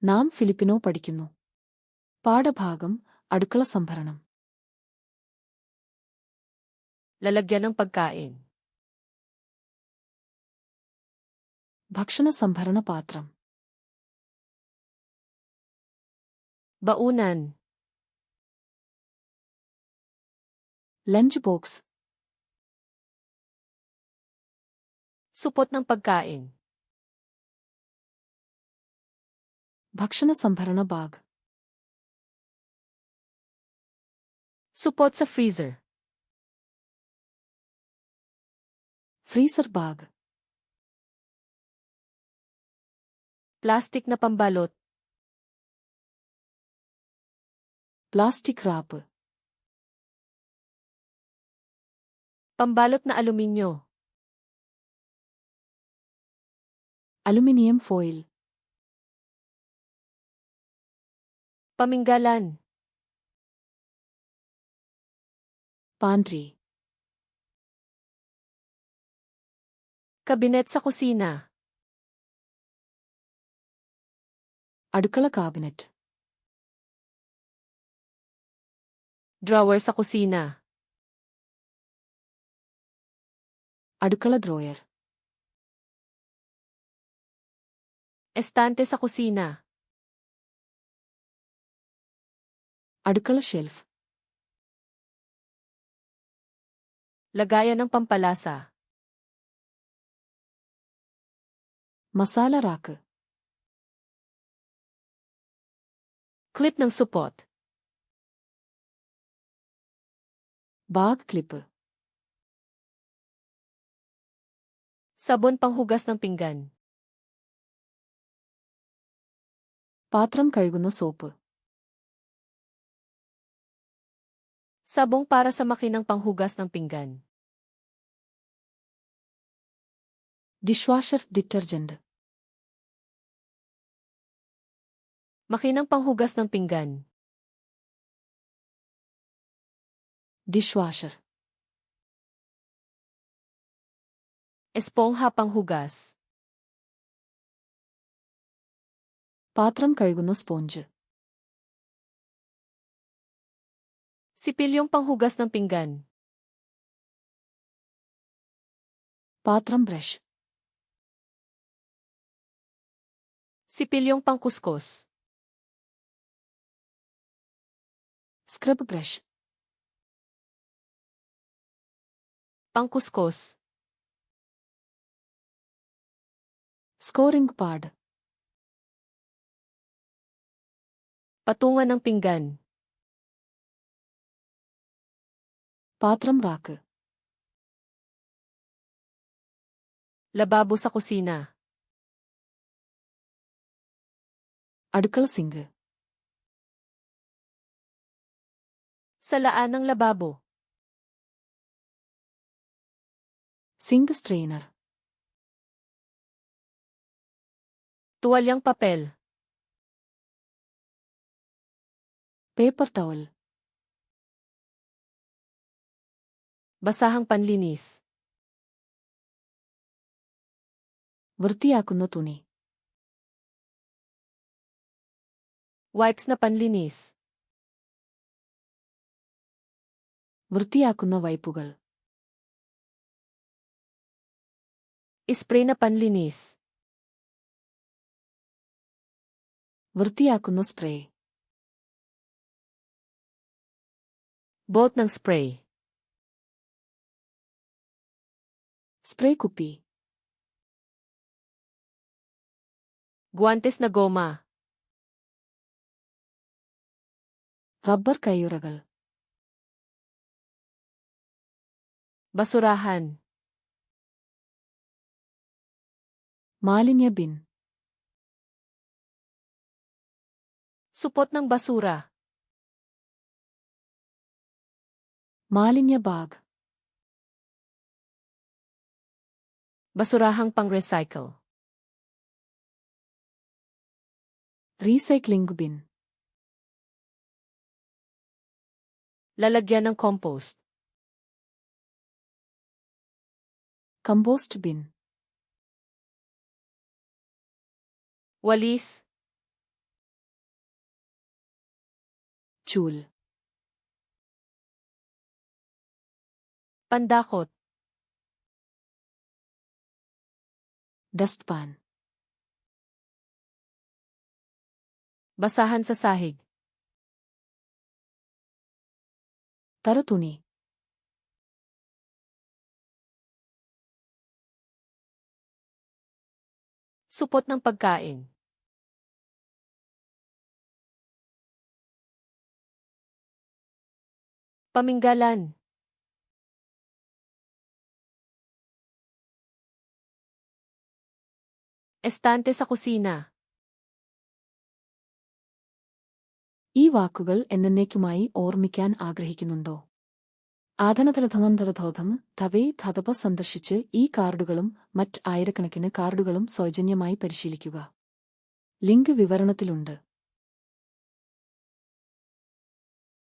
നാം ഫിലിപ്പിനോ പഠിക്കുന്നു. പാഠഭാഗം അടുക്കള സംഭരണം. Lalagyan ng pagkain. ഭക്ഷണ സംഭരണ പാത്രം. Baunan. Lunch box. Supot ng pagkain. ഭക്ഷണ സംഭരണ bag. Supot sa freezer. Freezer bag. Plastic na pambalot. Plastic wrap. Pambalot na aluminyo. Aluminium foil. Paminggalan. Pantry. Kabinet sa kusina. അടുക്കള കാബിനറ്റ്. Drawer sa kusina. അടുക്കള drawer. Estante sa kusina. അടുക്കള shelf. Lagayan ng pampalasa. മസാല rack. Clip ng supot. Bag clip. Sabon panghugas ng pinggan. പാത്രം കഴുകുന്ന soap. Sabong para sa makinang panghugas ng pinggan. Dishwasher detergent. Makinang panghugas ng pinggan. Dishwasher. Espongha panghugas. പാത്രം കഴുകുന്ന sponge. Sipilyong panghugas ng pinggan. പാത്രം brush. Sipilyong pangkuskus. Scrub brush. Pangkuskus. Scouring pad. Patungan ng pinggan. പാത്രം rack. Lababo sa kusina. അടുക്കള sink. Salaan ng lababo. Sink strainer. Tuwalyang papel. Paper towel. Basahang panlinis. വൃത്തിയാക്കുന്ന തുണി. Wipes na panlinis. വൃത്തിയാക്കുന്ന വൈപ്പുകൾ. Spray na panlinis. വൃത്തിയാക്കുന്ന spray. Bolt ng spray. Spray കുപ്പി. Guantes na goma. Rubber കയ്യുറകൾ. Basurahan. മാലിന്യ bin. Supot ng basura. മാലിന്യ bag. Basurahang pang-recycle. Recycling bin. Lalagyan ng compost. Compost bin. Walis. ചൂൽ. Pandakot. Dustpan. Basahan sa sahig. Tarutuni. Supot ng pagkain. Paminggalan. Estante sa kusina. ഈ വാക്കുകൾ എന്നേക്കുമായി ഓർമ്മിക്കാൻ ആഗ്രഹിക്കുന്നുണ്ടോ? ആധനതലധമന്തരധോധം തവേ ധതപ സന്ദർശിച്ച് ഈ കാർഡുകളും മറ്റ് ആയിരക്കണക്കിന് കാർഡുകളും സൗജന്യമായി പരിശീലിക്കുക. ലിങ്ക് വിവരണത്തിലുണ്ട്.